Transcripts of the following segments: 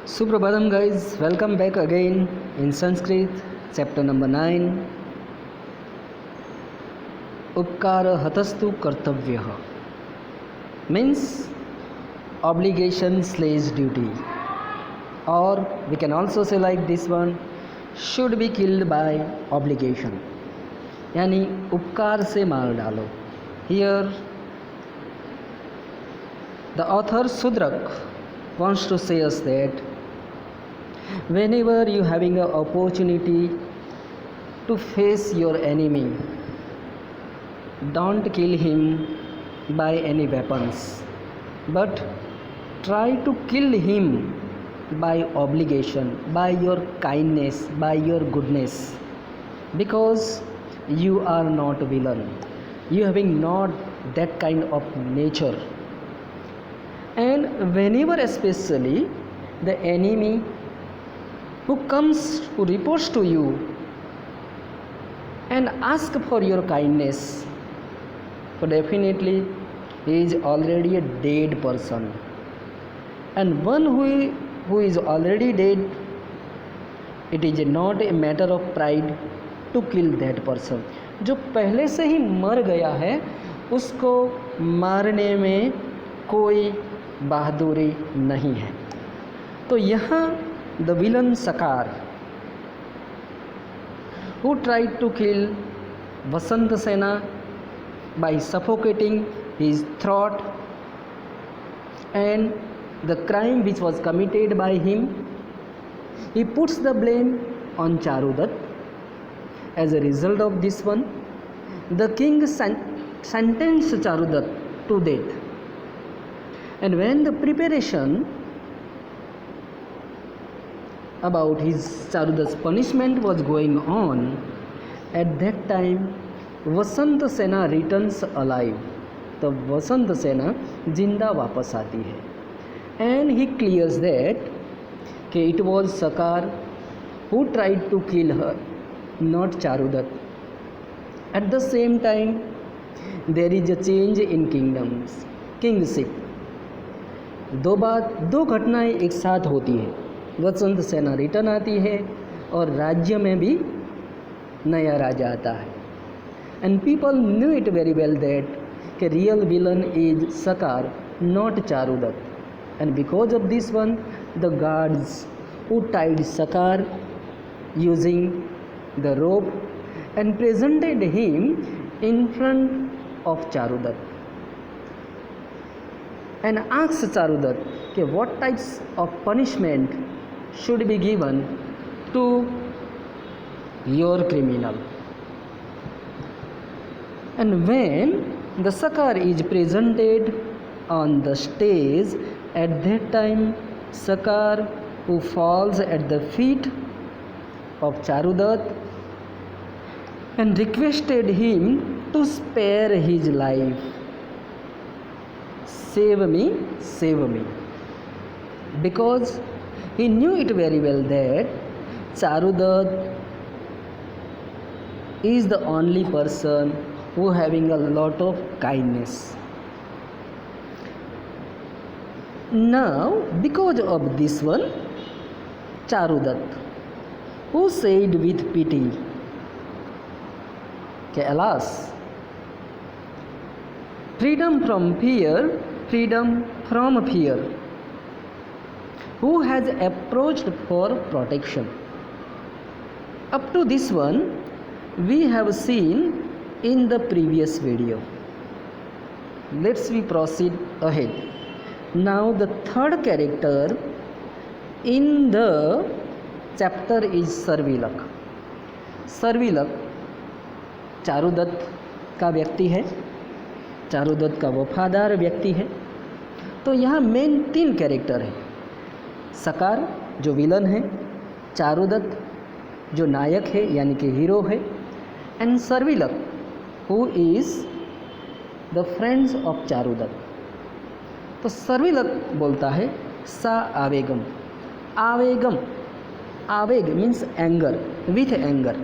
Suprabhadam guys, welcome back again in Sanskrit, chapter number 9. Upkara hatastu kartavyah means obligation slash duty, or we can also say like this one, should be killed by obligation, यानी उपकार से मार डालो. Here the author Sudrak wants to say us that whenever you having an opportunity to face your enemy, don't kill him by any weapons, but try to kill him by obligation, by your kindness, by your goodness, because you are not a villain, you having not that kind of nature. And whenever especially the enemy who reports to you and ask for your kindness, so definitely he is already a dead person, and one who is already dead, it is not a matter of pride to kill that person. जो पहले से ही मर गया है उसको मारने में कोई बहादुरी नहीं है. तो यहाँ द विलन सकार who tried to kill Vasant Sena by suffocating his throat, and the crime which was committed by him, he puts the blame on Charudat. As a result of this one, the king sentenced Charudat to death. And when the preparation about his Charudat's punishment was going on, at that time Vasant Sena returns alive. तो वसंत सेना जिंदा वापस आती है, and he clears that कि it was Sakar who tried to kill her, not Charudat. At the same time, there is a change in kingship. दो घटनाएं एक साथ होती है. वसंत सेना रिटर्न आती है और राज्य में भी नया राजा आता है. And people knew it very well that the real villain is Sakar, not Charudat. And because of this one, the guards who tied Sakar using the rope and presented him in front of Charudat and asked Charudat what types of punishment should be given to your criminal. And when the Sakar is presented on the stage, at that time Sakar, who falls at the feet of Charudat and requested him to spare his life. Save me. Because he knew it very well that Charudat is the only person who having a lot of kindness. Now, because of this one, Charudat, who said with pity, alas, freedom from fear, who has approached for protection. Up to this one, we have seen in the previous video. Let's we proceed ahead. Now the third character in the chapter is Sarvilak. Sarvilak Charudatta का व्यक्ति है, चारुदत्त का वफादार व्यक्ति है. तो यहाँ main 3 character है. सकार जो विलन है, चारुदत्त जो नायक है यानी कि हीरो है, and Sarvilak who is the friends of Charudatta. तो सर्विलक बोलता है सा आवेग means anger, with anger.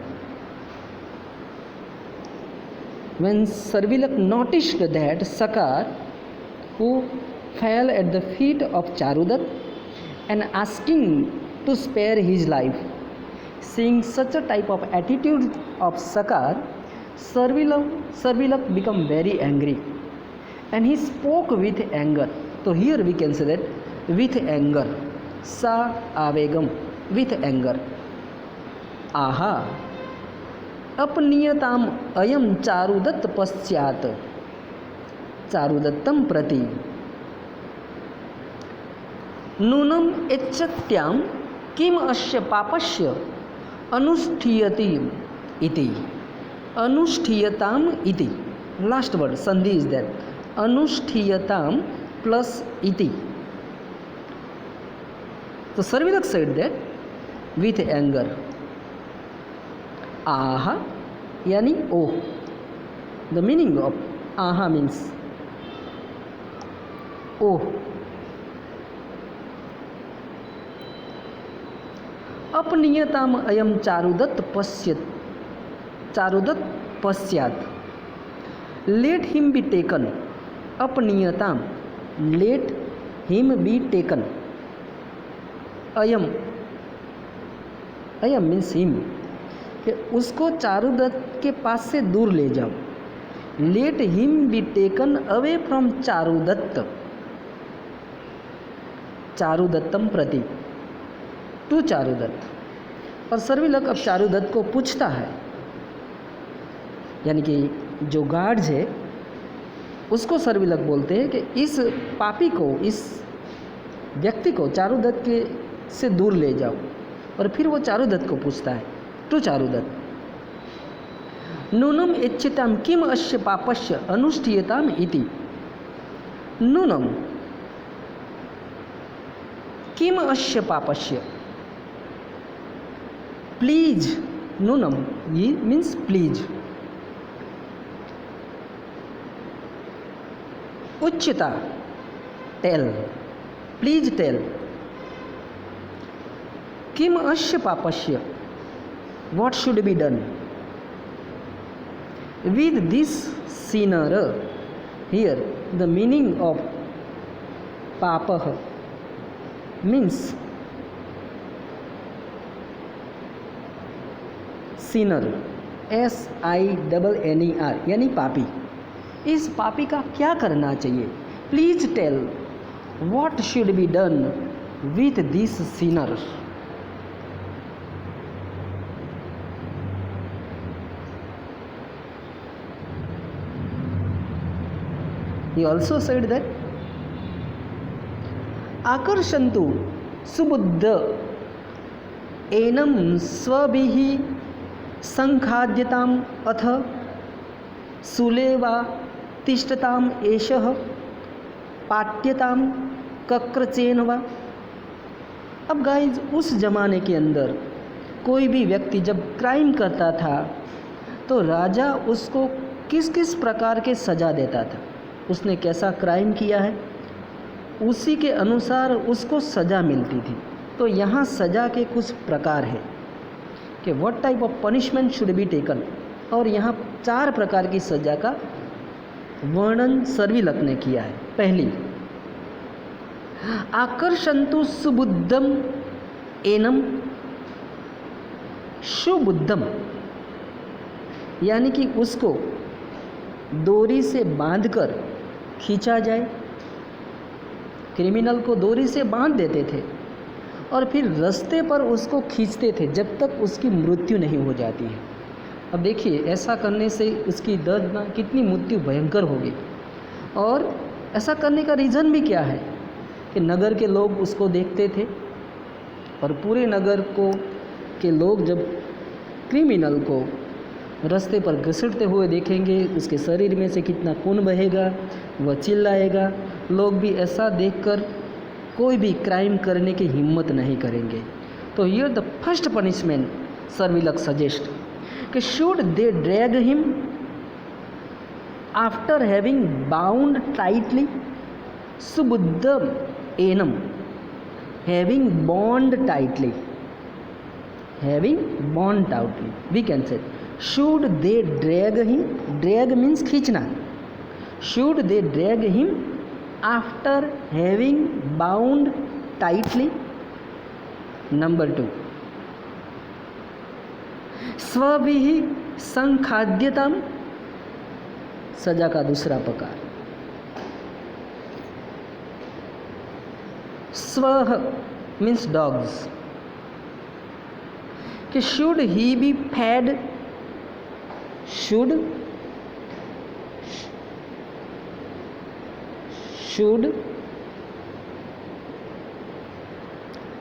When Sarvilak noticed that Sakar, who fell at the feet of Charudat and asking to spare his life. Seeing such a type of attitude of Sakar, Servilak became very angry and he spoke with anger. So here we can say that with anger, sa avegam, with anger. Aha, अपनीयताम अयम चारुदत्त पश्चात, चारुदत्तम प्रति नूनम एच्छत्याम किम अस्य पापस्य अनुष्ठीयति इति, अनुष्ठीयताम इति, last word संधि is that, अनुष्ठीयताम plus इति. So Servilak said that with anger. Aha yani oh. The meaning of aha means oh. अपनीयताम अयम चारुदत्त पश्चात, let him be taken. अपनीयताम, let him be taken. अयम मीन्स हिम, कि उसको चारुदत्त के पास से दूर ले जाओ. Let him be taken away from Charudatta, चारुदत्तम प्रति, टू चारुदत्त. और सर्विलक अब चारुदत्त को पूछता है, यानी कि जो गार्ड्स है उसको सर्विलक बोलते हैं कि इस पापी को, इस व्यक्ति को चारुदत्त के से दूर ले जाओ. और फिर वो चारुदत्त को पूछता है, टू चारुदत्त, नूनम इच्छिताम किम अस्य पापस्य अनुष्ठीयताम इति. नूनम किम अस्य पापस्य, प्लीज, नूनम ये मीन्स प्लीज. उच्चता टेल, प्लीज टेल. किम अस्य पापस्य, what should be done with this sinner. Here the meaning of papah means sinner, SINNER, यानी पापी. इस पापी का क्या करना चाहिए? Please tell what should be done with this sinner. He also said that आकर्षन्तु सुबुद्ध एनम स्वभिः संखाद्यताम अथ सुलेवा तिष्ठताम एषः पाट्यताम कक्रचेन वा. अब गाइज, उस जमाने के अंदर कोई भी व्यक्ति जब क्राइम करता था तो राजा उसको किस किस प्रकार के सज़ा देता था. उसने कैसा क्राइम किया है उसी के अनुसार उसको सज़ा मिलती थी. तो यहाँ सज़ा के कुछ प्रकार है कि what type of punishment should be taken. और यहाँ 4 प्रकार की सज़ा का वर्णन सर्विलक ने किया है. पहली, आकर्षन्तु सुबुद्धम एनम, सुबुद्धम यानी कि उसको डोरी से बांधकर खींचा जाए. क्रिमिनल को डोरी से बांध देते थे और फिर रास्ते पर उसको खींचते थे जब तक उसकी मृत्यु नहीं हो जाती है. अब देखिए, ऐसा करने से उसकी दर्दनाक कितनी मृत्यु भयंकर होगी. और ऐसा करने का रीज़न भी क्या है कि नगर के लोग उसको देखते थे और पूरे नगर के लोग जब क्रिमिनल को रास्ते पर घसीटते हुए देखेंगे, उसके शरीर में से कितना खून बहेगा, वह चिल्लाएगा. लोग भी ऐसा देखकर कोई भी क्राइम करने की हिम्मत नहीं करेंगे. तो here the first punishment Sarvilak suggest कि should they drag him after having bound tightly सुबुद्धम एनम, having bond tightly, having bond tightly we can say. Should they drag him, drag means खींचना. Should they drag him after having bound tightly number 2, स्वभिः संखाद्यताम, सजा का दूसरा प्रकार। स्वः मीन्स डॉग्स, कि शुड ही बी फेड, शुड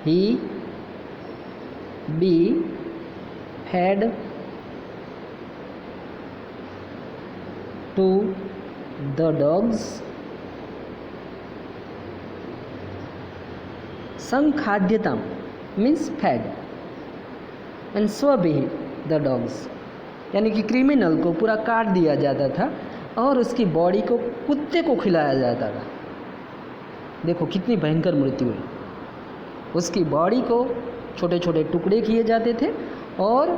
he be fed to the dogs, संखाद्यताम means fed and स्वभिः the dogs, यानी कि क्रिमिनल को पूरा काट दिया जाता था और उसकी बॉडी को कुत्ते को खिलाया जाता था। देखो कितनी भयंकर मृत्यु है। उसकी बॉडी को छोटे छोटे टुकड़े किए जाते थे और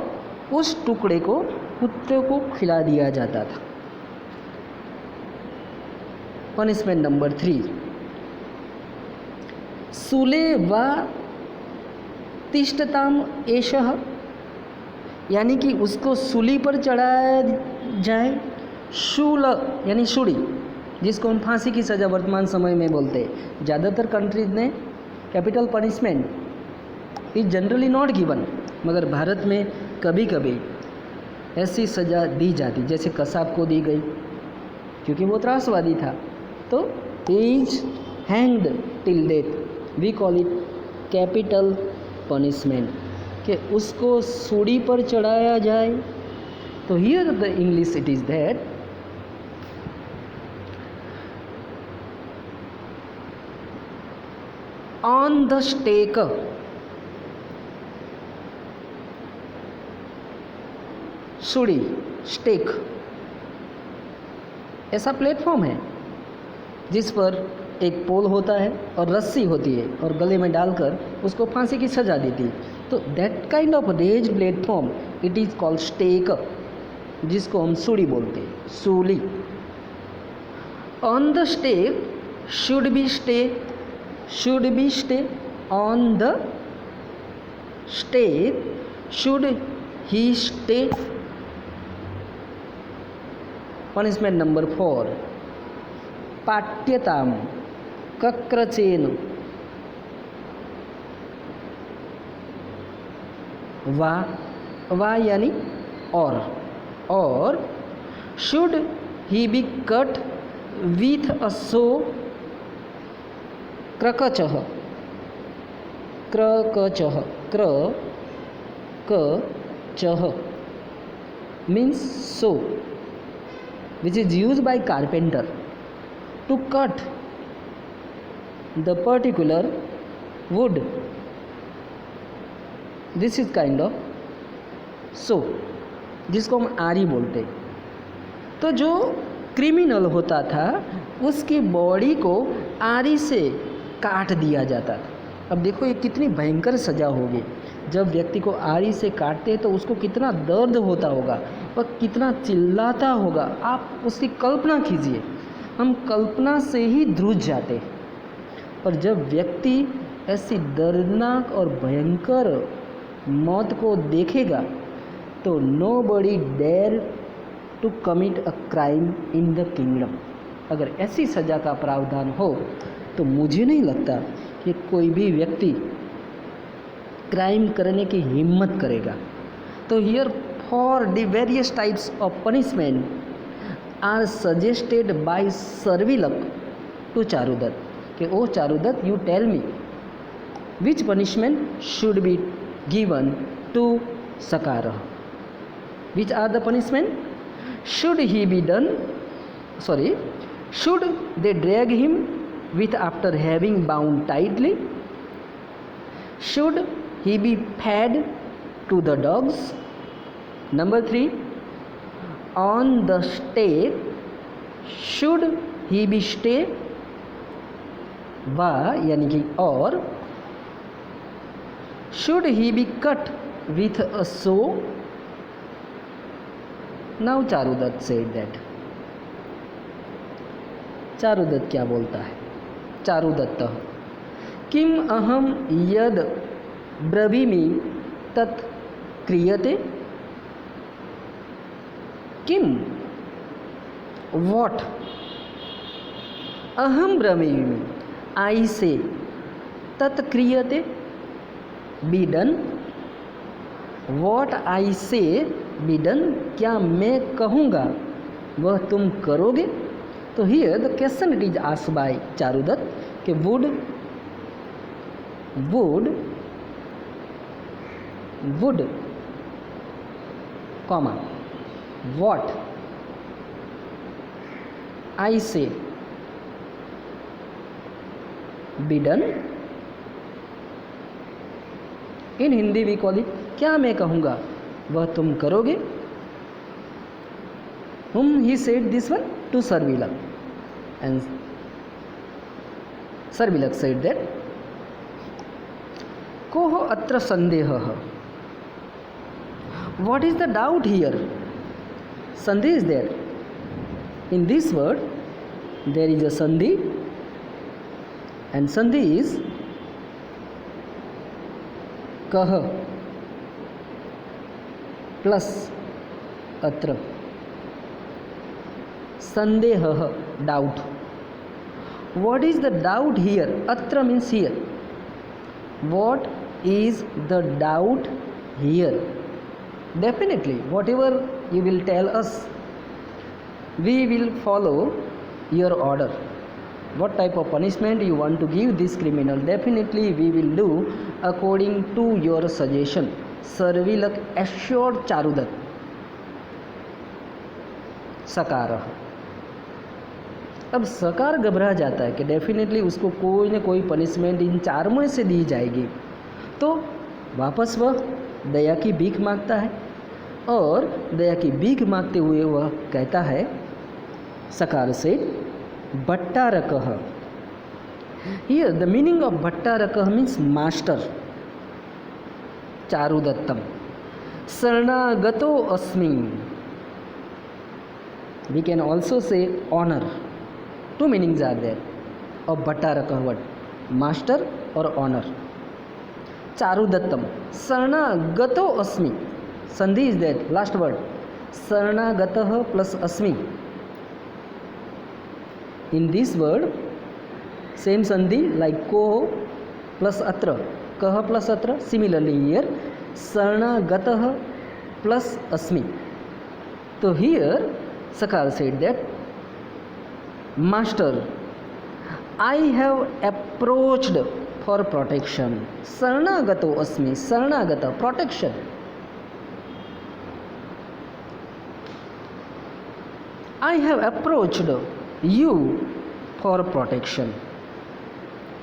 उस टुकड़े को कुत्ते को खिला दिया जाता था। पनिशमेंट नंबर 3, सूले व तिष्ठताम एषः, यानी कि उसको सूली पर चढ़ाया जाए। शूल यानी छुरी, जिसको हम फांसी की सज़ा वर्तमान समय में बोलते हैं। ज़्यादातर कंट्रीज ने capital punishment is generally not given, मगर भारत में कभी कभी ऐसी सज़ा दी जाती, जैसे कसाब को दी गई क्योंकि वो त्रासवादी था, तो is hanged till death, we call it capital punishment, कि उसको सूली पर चढ़ाया जाए। तो here the English it is that on the stake, सूली स्टेक ऐसा प्लेटफॉर्म है जिस पर एक पोल होता है और रस्सी होती है और गले में डालकर उसको फांसी की सजा देती है। तो that kind of raise platform it is called stake, जिसको हम सूली बोलते हैं, सूली। On the stake should be stay on the stake should he stay। punishment number 4, पाट्यताम कक्रचेन, वा यानी और should he be cut with a saw, क्रकचः means saw, which is used by carpenter to cut the particular wood. This is kind of saw, जिसको हम आरी बोलते। तो जो क्रिमिनल होता था उसकी बॉडी को आरी से काट दिया जाता था। अब देखो ये कितनी भयंकर सज़ा होगी। जब व्यक्ति को आरी से काटते तो उसको कितना दर्द होता होगा, वह कितना चिल्लाता होगा, आप उसकी कल्पना कीजिए। हम कल्पना से ही ध्रुज जाते हैं। और जब व्यक्ति ऐसी दर्दनाक और भयंकर मौत को देखेगा तो nobody dare to commit a crime in the kingdom. अगर ऐसी सज़ा का प्रावधान हो तो मुझे नहीं लगता कि कोई भी व्यक्ति क्राइम करने की हिम्मत करेगा। तो here for the various types of punishment are suggested by Sarvilak to Charudatta, कि O Charudatta you tell me which punishment should be given to सकारः। Which are the punishment? Should he be done, sorry, should they drag him with after having bound tightly? Should he be fed to the dogs? Number 3, on the stake should he be stay, वा यानी कि और, should he be cut with a saw? Now Charudat said that. Charudatta क्या बोलता है? चारुदत्त किम अहम यद ब्रवीमि तत् क्रियते किम वॉट अहम ब्रवीमि आई से तत् क्रियते be done what I say be done क्या मैं कहूँगा वह तुम करोगे। तो here the question it is asked by Charudatta कि would comma what I say be done। In Hindi we call it क्या मैं कहूँगा वह तुम करोगे। whom he said this one to Sarvilak and Sarvilak said that koh atra sandehah what is the doubt here। sandhi is there in this word there is a sandhi and sandhi is कह plus अत्र संदेह doubt. what is the doubt here atra means here what is the doubt here। definitely whatever you will tell us we will follow your order। what type of punishment you want to give this criminal definitely we will do according to your suggestion। Sarvilak assured Charudat। सकार अब सकार घबरा जाता है कि definitely उसको कोई ना कोई पनिशमेंट इन चारों में से दी जाएगी। तो वापस वह दया की भीख मांगता है और दया की भीख मांगते हुए वह कहता है सकार से भट्टारकः। हियर द मीनिंग ऑफ भट्टारकः मीन्स मास्टर। चारुदत्तम शरणागतो अस्मि we can also say honor। two meanings are there of भट्टारकः word master or honor। चारुदत्तम शरणागतो अस्मि संधि is there last word शरणागतः plus अस्मि। in this word same sandhi like ko plus atra kah plus atra similarly here शरणागतः plus अस्मि। तो here Sakar said that master I have approached for protection। शरणागतो अस्मि शरणागत protection। I have approached you for protection।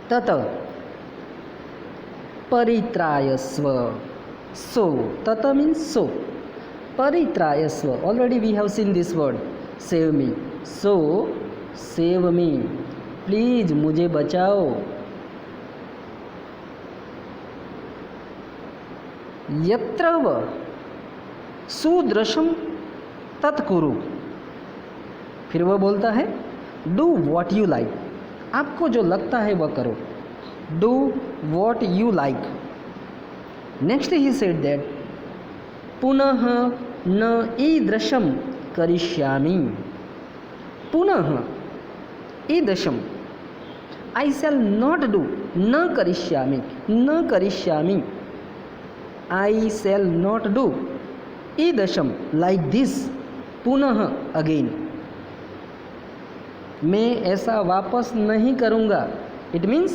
तत परित्रायस्व so tata means so परित्रायस्व already we have seen this word save me so save me please मुझे बचाओ। यत्र व सुदृशम तत्कुरु फिर वह बोलता है डू वॉट यू लाइक आपको जो लगता है वह करो do what you like. Next he said that पुनः न ईदृशम करिष्यामि पुनः ईदृशम आई शैल नॉट डू न करिष्यामि आई शैल नॉट डू ईदृशम लाइक दिस पुनः अगेन मैं ऐसा वापस नहीं करूँगा। It means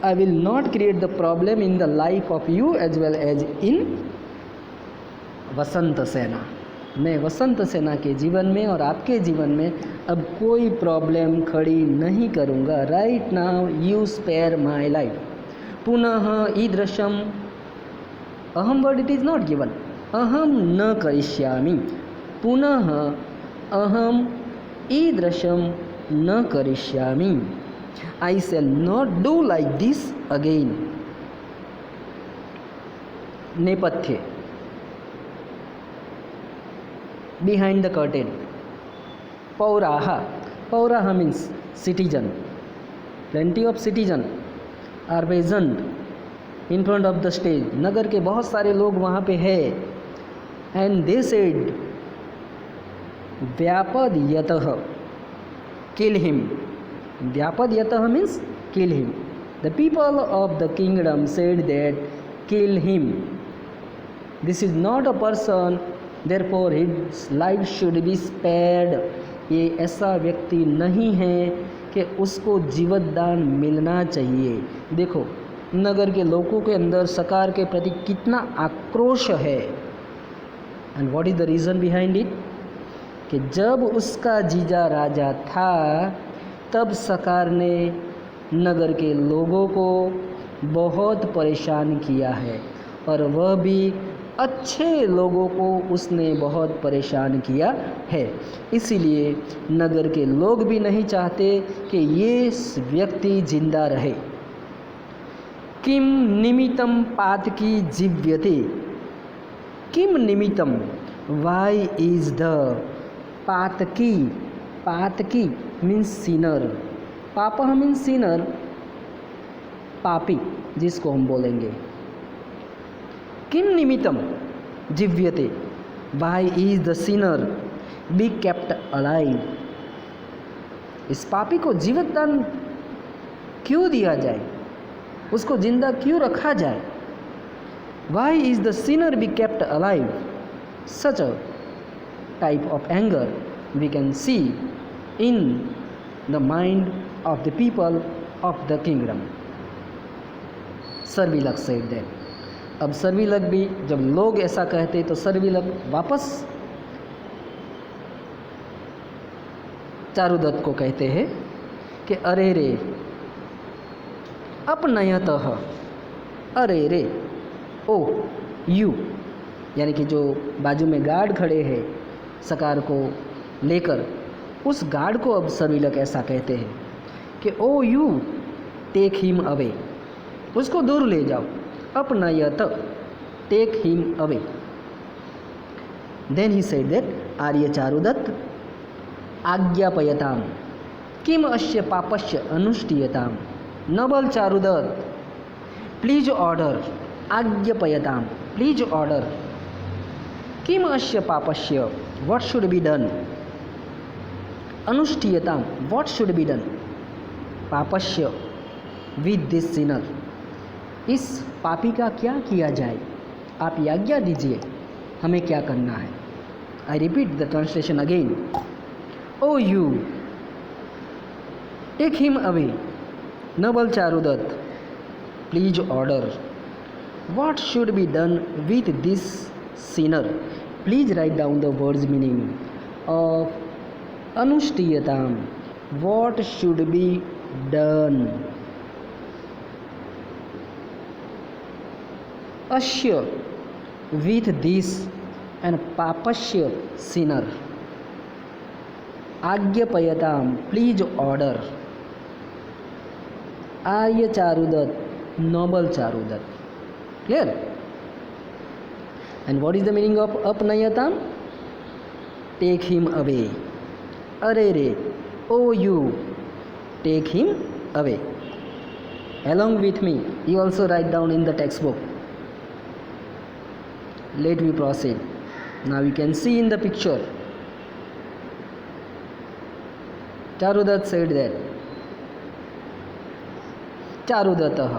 I will not create the problem in the life of you as well as in Vasantasena. मैं वसंत सेना के जीवन में और आपके जीवन में अब कोई प्रॉब्लम खड़ी नहीं करूँगा। Right now you spare my life. पुनः ईदृशम अहम word it is not given अहम न करिष्यामि पुनः अहम ईदृशम न करिष्यामि I shall not do like this again. नेपथ्य behind the curtain pauraha means citizen plenty of citizen are present in front of the stage, नगर के बहुत सारे लोग वहाँ पे है। एंड दे सेड व्यापद्यतः किल हिम। व्यापद्यतः means kill him. The people of the kingdom said that kill him, this is not a person, therefore his life should be spared. ये ऐसा व्यक्ति नहीं है कि उसको जीवतदान मिलना चाहिए। देखो नगर के लोगों के अंदर सकार के प्रति कितना आक्रोश है। And what is the reason behind it, कि जब उसका जीजा राजा था तब सकार ने नगर के लोगों को बहुत परेशान किया है, और वह भी अच्छे लोगों को उसने बहुत परेशान किया है। इसीलिए नगर के लोग भी नहीं चाहते कि ये व्यक्ति जिंदा रहे। किम निमित्तम पातकी जीव्यते, किम निमित्तम, वाई इज द पातकी, पातकी मीन्स सिनर, पापा मीन्स सिनर, पापी जिसको हम बोलेंगे। किम निमित्तम जीव्यते, why is the sinner be kept alive. इस पापी को जीवतदान क्यों दिया जाए, उसको जिंदा क्यों रखा जाए। Why is the sinner be kept alive, such a type of anger we can see in the mind of the people of the kingdom. सर्विलक said that। अब सर्विलक भी जब लोग ऐसा कहते तो सर्विलक वापस चारुदत्त को कहते हैं कि अरे रे अपनयतः, अरे रे ओ यू, यानी कि जो बाजू में गार्ड खड़े हैं सकार को लेकर, उस गार्ड को अब सर्विलक ऐसा कहते हैं कि O you take him away, उसको दूर ले जाओ। अपनयत take him away. Then he said that आर्य चारुदत्त आज्ञापयताम किम अस्य पापस्य अनुष्ठीयताम। नबल चारुदत्त प्लीज ऑर्डर, आज्ञापयताम प्लीज ऑर्डर, किम अस्य पापस्य what should be done, अनुष्ठीयताम what should be done, पापस्य with this sinner, इस पापी का क्या किया जाए, आप आज्ञा दीजिए हमें क्या करना है। I repeat the translation again. O you take him away, noble Charudatta please order, what should be done with this sinner। Please write down the words meaning of anushtiyatam, what should be done। Asya with this and papasya sinner, agyapayatam please order, Arya Charudat noble Charudat। Clear? And what is the meaning of apnayatam? Take him away, अरे रे O you take him away. Along with me you also write down in the textbook। Let me proceed। Now you can see in the picture Charudat said that चारुदत्तः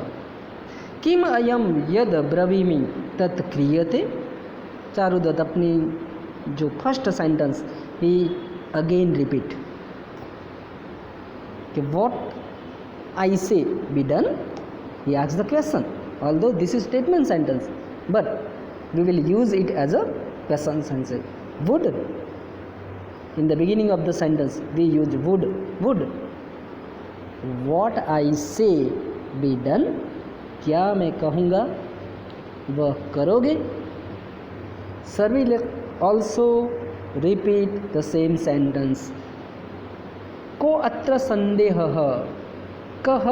किम अयम यद ब्रवीमि तत् क्रियते। चारुदत्त अपनी जो फर्स्ट सेंटेंस ही अगेन रिपीट कि what I say be done, he asks the question, although this is statement sentence but we will use it as a question sentence. Would, in the beginning of the sentence we use would, would what I say be done, क्या मैं कहूँगा वह करोगे। Sarvilak also repeat the same sentence. को अत्र संदेहः, कः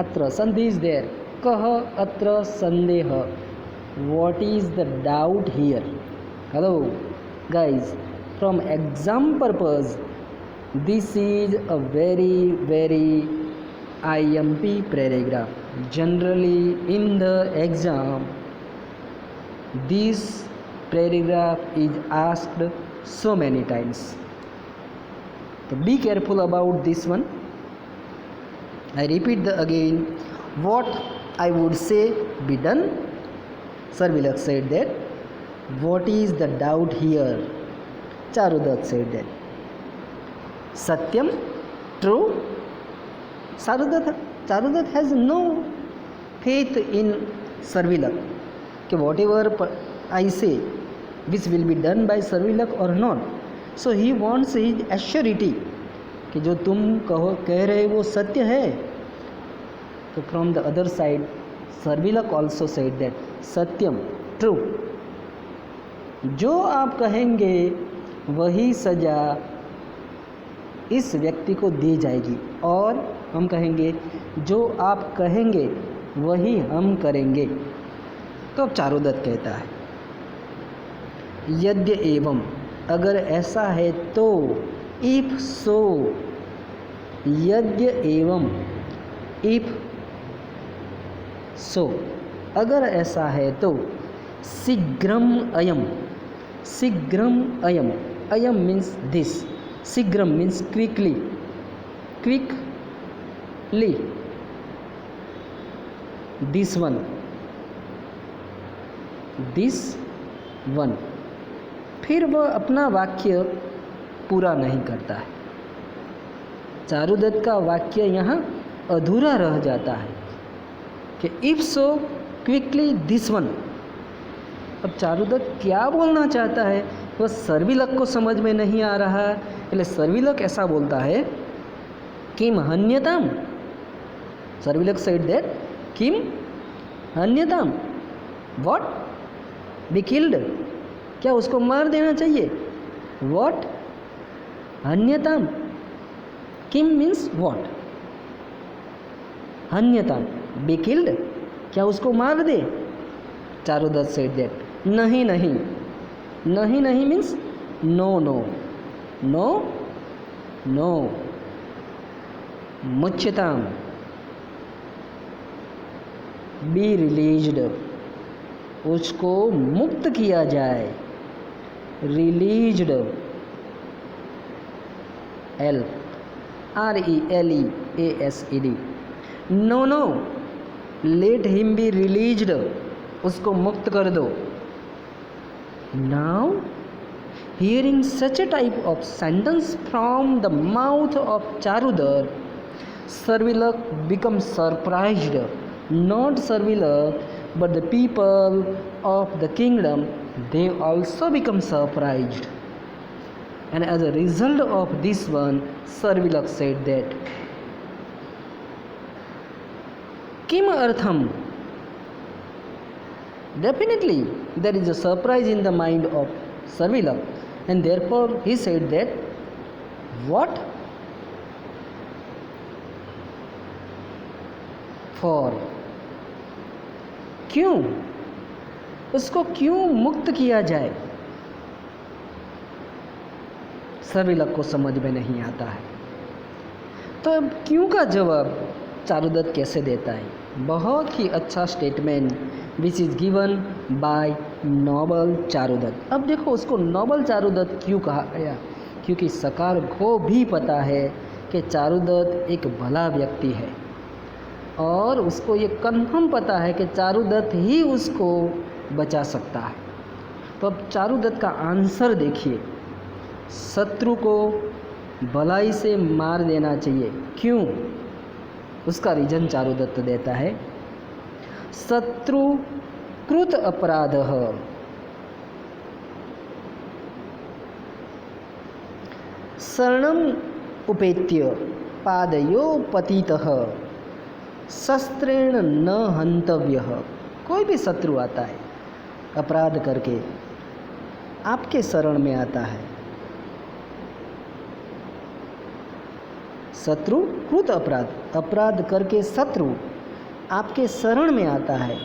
अत्र, संधि इज देयर, कः अत्र संदेह, what is the doubt here. Hello guys, from exam purpose this is a very IMP paragraph। Generally in the exam, this paragraph is asked so many times. So be careful about this one. I repeat again, what I would say be done. Sarvilak said that. What is the doubt here? Charudat said that. Satyam, true. Charudat has no faith in Sarvilak. Okay, whatever I say, this will be done by Sarvilak or not. So he wants his assurity कि जो तुम कह रहे वो सत्य है. तो from the other side, Sarvilak also said that Satyam, true. जो आप कहेंगे वही सजा इस व्यक्ति को दी जाएगी, और हम कहेंगे जो आप कहेंगे वही हम करेंगे. तो अब चारुदत्त कहता है यद्य एवं, अगर ऐसा है तो, इफ सो, यद्य एवं, इफ सो, अगर ऐसा है तो, शीघ्रम अयम, शीघ्रम अयम, अयम मीन्स दिस, शीघ्रम means quickly, quickly, this one, this one. फिर वह अपना वाक्य पूरा नहीं करता है. चारुदत्त का वाक्य यहाँ अधूरा रह जाता है कि if so quickly this one. अब चारुदत्त क्या बोलना चाहता है वह सर्विलक को समझ में नहीं आ रहा है. इसलिए सर्विलक ऐसा बोलता है किम हन्यताम. सर्विलक सेड दैट किम हन्यताम, व्हाट, बी किल्ड, क्या उसको मार देना चाहिए. व्हाट, हन्यताम, किम मीन्स व्हाट, हन्यताम, बी किल्ड, क्या उसको मार दे. चारुदत्त सेड दैट नहीं नहीं, नहीं नहीं means no no, no no, मुच्यताम, बी रिलीज्ड, उसको मुक्त किया जाए. Released, L R E L E A S E D. No no, let him be released, उसको मुक्त कर दो. Now hearing such a type of sentence from the mouth of Charudatta, Servilak becomes surprised. Not Servilak, but the people of the kingdom, they also become surprised. And as a result of this one, Servilak said that Kim Artham. Definitely there is a surprise in the mind of Servilak, and therefore he said that what? For. क्यों, उसको क्यों मुक्त किया जाए. सर्विलक को समझ में नहीं आता है. तो अब क्यों का जवाब चारुदत्त कैसे देता है. बहुत ही अच्छा statement which is given by noble Charudatta. अब देखो उसको नोबल चारुदत्त क्यों कहा गया, क्योंकि सरकार को भी पता है कि चारुदत्त एक भला व्यक्ति है, और उसको ये कन्फर्म पता है कि चारुदत्त ही उसको बचा सकता है. तो अब चारुदत्त का आंसर देखिए, शत्रु को भलाई से मार देना चाहिए. क्यों, उसका रीजन चारुदत्त देता है. शत्रु कृत अपराधः शरणम उपेत्य पादयो पतितः शस्त्रेण न हंतव्यः. कोई भी शत्रु आता है अपराध करके, आपके शरण में आता है. शत्रु कृत अपराध, अपराध करके शत्रु आपके शरण में आता है,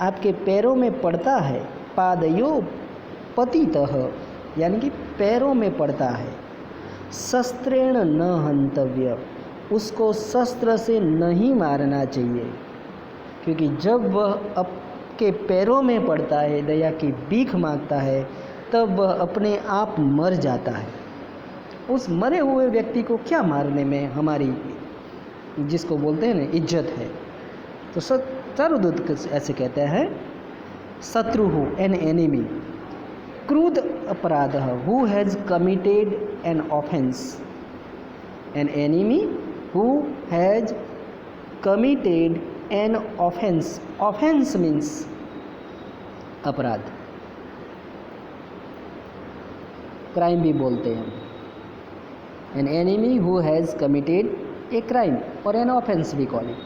आपके पैरों में पड़ता है. पादयो पतितः यानी कि पैरों में पड़ता है. शस्त्रेण न हंतव्य, उसको शस्त्र से नहीं मारना चाहिए. क्योंकि जब वह आपके पैरों में पड़ता है, दया की भीख मांगता है, तब वह अपने आप मर जाता है। उस मरे हुए व्यक्ति को क्या मारने में हमारी, जिसको बोलते हैं ना, इज्जत है। तो चारुदूत ऐसे कहते हैं, शत्रु एन एनिमी, क्रूद अपराध who has committed an offence, an enemy who has committed an offence, offence means अपराध, क्राइम भी बोलते हैं। An enemy who has committed a crime और एन ऑफेंस भी कॉल इट।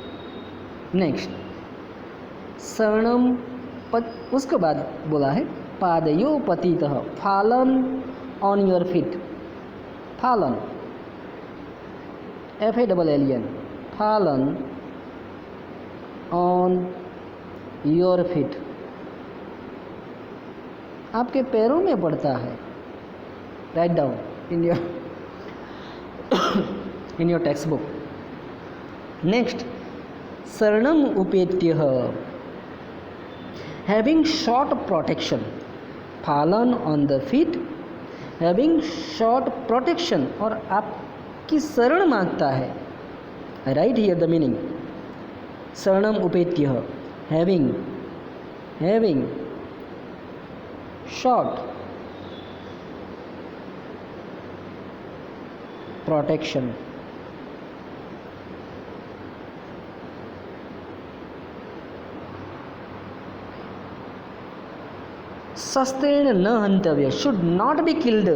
नेक्स्ट शरणम, उसके बाद बोला है पादयो पतितः, फालन on your feet, फालन FALLEN, फालन on your feet, आपके पैरों में पड़ता है। Write down in your text book. Next शरणम उपेत्यः, having short protection, fallen on the feet, having short protection, और आपकी शरण मांगता है। राइट हियर द मीनिंग, शरणम उपेत्यः, having short protection, शस्त्रेण न हंतव्य, should not be killed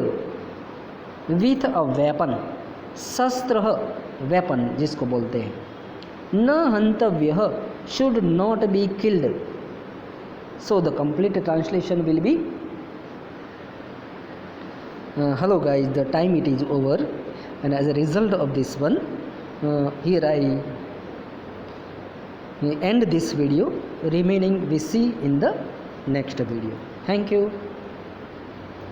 with a weapon, शस्त्र वेपन जिसको बोलते हैं, न हंतव्य should not be killed. So the complete translation will be, hello guys, the time it is over, and as a result of this one, here I end this video. Remaining we see in the next video. Thank you.